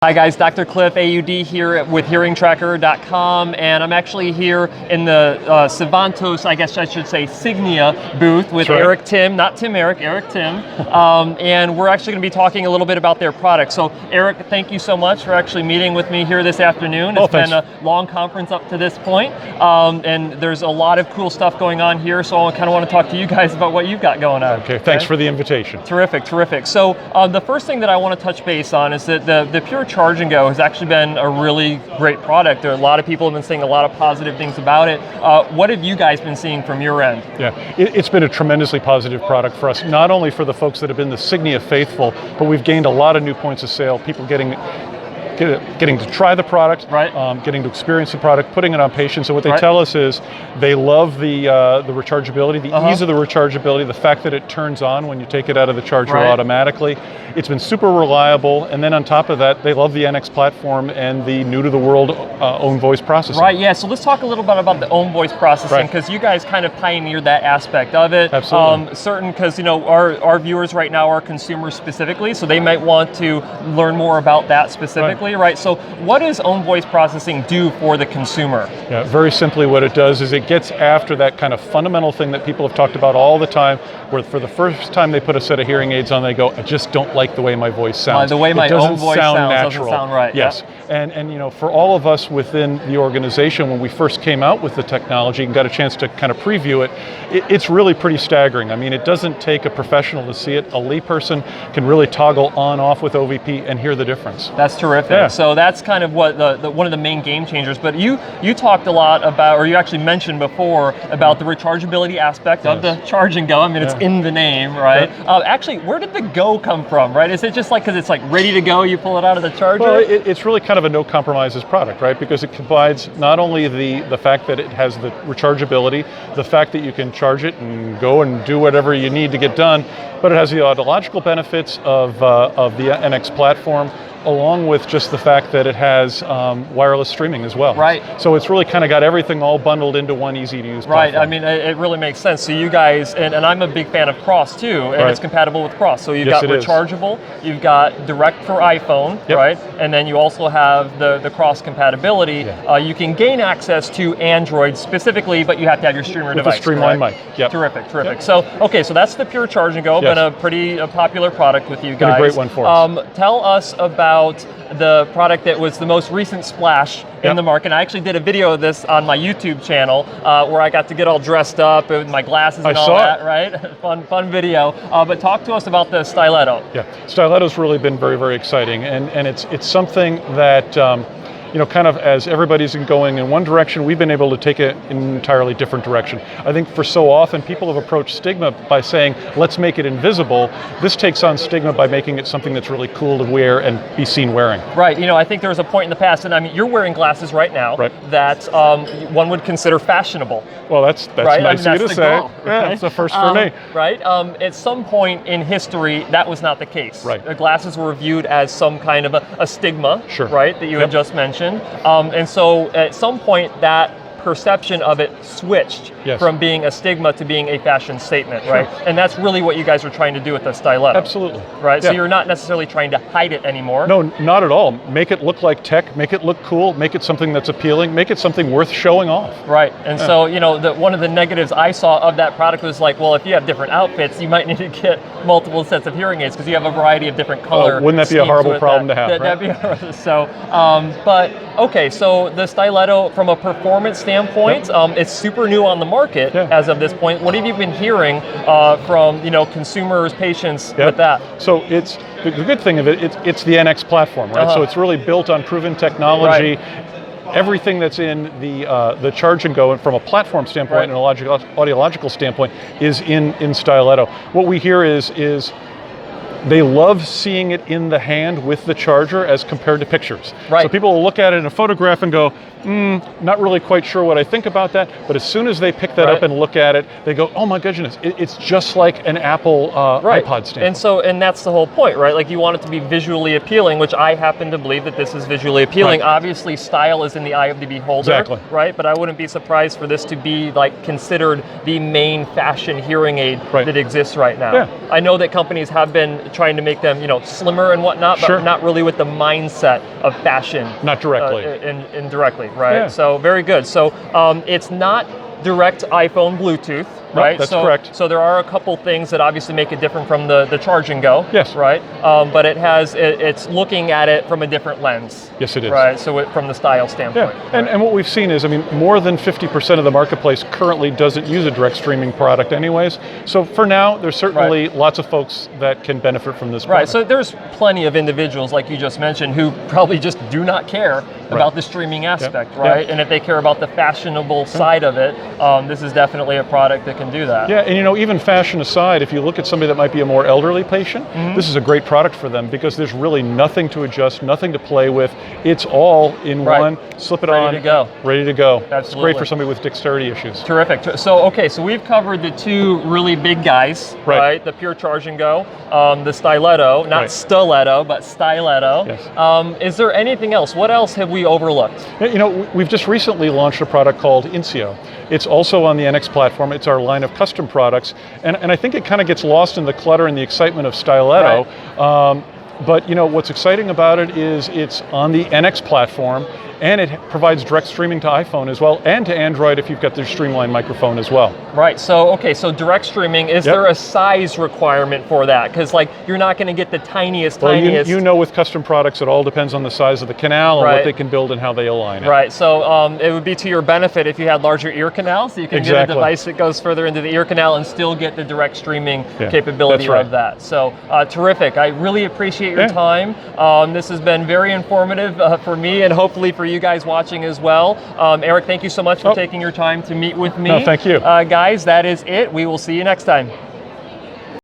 Hi guys, Dr. Cliff, AUD here with HearingTracker.com, and I'm actually here in the Sivantos, I guess I should say Signia booth with Eric Tim, not Tim Eric, Eric Tim, and we're actually going to be talking a little bit about their product. So Eric, thank you so much for actually meeting with me here this afternoon. It's been a long conference up to this point, and there's a lot of cool stuff going on here, so I kind of want to talk to you guys about what you've got going on. Okay, thanks for the invitation. Terrific, terrific. So the first thing that I want to touch base on is that the Pure Charge&Go has actually been a really great product. There are a lot of people have been saying a lot of positive things about it. What have you guys been seeing from your end? Yeah, it's been a tremendously positive product for us, not only for the folks that have been the Signia faithful, but we've gained a lot of new points of sale, people getting to try the product, getting to experience the product, putting it on patients. And what they tell us is they love the rechargeability, the ease of the rechargeability, the fact that it turns on when you take it out of the charger automatically. It's been super reliable, and then on top of that, they love the NX platform and the new-to-the-world own voice processing. Right, yeah, so let's talk a little bit about the own voice processing, because you guys kind of pioneered that aspect of it. Absolutely. Because you know, our viewers right now are consumers specifically, so they might want to learn more about that specifically, right? So what does own voice processing do for the consumer? Yeah, very simply what it does is it gets after that kind of fundamental thing that people have talked about all the time, where for the first time they put a set of hearing aids on, they go, I just don't like the way my voice sounds. The way my own voice sounds natural. doesn't sound right. Yes, and you know, for all of us within the organization, when we first came out with the technology and got a chance to kind of preview it, it's really pretty staggering. I mean, it doesn't take a professional to see it. A layperson can really toggle on off with OVP and hear the difference. That's terrific. Yeah. So that's kind of what one of the main game changers. But you talked a lot about, or you actually mentioned before about the rechargeability aspect of the Charge&Go. I mean, it's in the name, right? Actually, where did the Go come from, right? Is it just like because it's like ready to go, you pull it out of the charger? Well, it's really kind of a no compromises product, right? Because it combines not only the fact that it has the rechargeability, the fact that you can charge it and go and do whatever you need to get done, but it has the audiological benefits of the NX platform, along with just the fact that it has wireless streaming as well. Right. So it's really kind of got everything all bundled into one easy to use platform. Right, I mean, it really makes sense. So you guys, and I'm a big fan of Cross too, and it's compatible with Cross. So you've got rechargeable, you've got direct for iPhone, right? And then you also have the Cross compatibility. You can gain access to Android specifically, but you have to have your streamer device. With the Streamline mic, Terrific, terrific. So, okay, so that's the Pure Charge&Go, been a pretty popular product with you guys. Been a great one for us. Tell us about the product that was the most recent splash in the market. I actually did a video of this on my YouTube channel where I got to get all dressed up with my glasses and all that, right? Fun video. But talk to us about the Styletto. Yeah, Styletto's really been very, very exciting, and it's something that you know, kind of as everybody's going in one direction, we've been able to take it in an entirely different direction. I think for so often people have approached stigma by saying, let's make it invisible. This takes on stigma by making it something that's really cool to wear and be seen wearing. Right, you know, I think there was a point in the past, and I mean, you're wearing glasses right now that one would consider fashionable. Well, that's nice of you to say. Yeah, it's the first for me. Right, at some point in history, that was not the case. Right. The glasses were viewed as some kind of a stigma, right, that you had just mentioned. And so at some point that perception of it switched from being a stigma to being a fashion statement, right? And that's really what you guys are trying to do with the Styletto. Absolutely. Right, so you're not necessarily trying to hide it anymore. No, not at all. Make it look like tech, make it look cool, make it something that's appealing, make it something worth showing off. Right, and so, you know, one of the negatives I saw of that product was like, well, if you have different outfits, you might need to get multiple sets of hearing aids because you have a variety of different color wouldn't that be a horrible problem to have, That'd be horrible. So, but, okay, so the Styletto, from a performance standpoint, it's super new on the market as of this point. What have you been hearing from, you know, consumers, patients with that? So it's the good thing of it. It's the NX platform, right? So it's really built on proven technology. Everything that's in the Charge&Go, and from a platform standpoint and an audiological standpoint, is in Styletto. What we hear is they love seeing it in the hand with the charger as compared to pictures. So people will look at it in a photograph and go, not really quite sure what I think about that, but as soon as they pick that up and look at it, they go, oh my goodness, it's just like an Apple iPod stand. And that's the whole point, right? Like you want it to be visually appealing, which I happen to believe that this is visually appealing. Obviously, style is in the eye of the beholder, right? But I wouldn't be surprised for this to be like considered the main fashion hearing aid that exists right now. I know that companies have been trying to make them, you know, slimmer and whatnot, but Sure. not really with the mindset of fashion. Not directly. Indirectly, right? Yeah. So very good. So it's not direct iPhone Bluetooth, No, right? that's correct. So there are a couple things that obviously make it different from the Charge and Go. Yes. Right. But it's looking at it from a different lens. Yes, it is. Right. So from the style standpoint. Yeah, and what we've seen is, I mean, more than 50% of the marketplace currently doesn't use a direct streaming product anyways. So for now, there's certainly lots of folks that can benefit from this product. Right, so there's plenty of individuals, like you just mentioned, who probably just do not care about the streaming aspect, right? And if they care about the fashionable side of it, this is definitely a product that can do that. Yeah, and you know, even fashion aside, if you look at somebody that might be a more elderly patient, this is a great product for them because there's really nothing to adjust, nothing to play with. It's all in one, slip it on, ready to go. Ready to go. Absolutely. It's great for somebody with dexterity issues. Terrific. So, okay, so we've covered the two really big guys, right? The pure Charge and Go, the Styletto, not Stiletto, but Styletto. Yes. Is there anything else? What else have we overlooked? You know, we've just recently launched a product called Incio. It's also on the NX platform. It's our line of custom products, and I think it kind of gets lost in the clutter and the excitement of Styletto. But you know, what's exciting about it is it's on the NX platform, and it provides direct streaming to iPhone as well, and to Android if you've got their streamlined microphone as well. Right, so okay, so direct streaming, is there a size requirement for that? Because like, you're not going to get the tiniest. You know, with custom products, it all depends on the size of the canal and what they can build and how they align it. Right, so it would be to your benefit if you had larger ear canals, so you can get a device that goes further into the ear canal and still get the direct streaming capability of that. So terrific, I really appreciate your time. This has been very informative for me and hopefully for you guys watching as well. Eric, thank you so much for taking your time to meet with me. No, thank you. Guys, that is it. We will see you next time.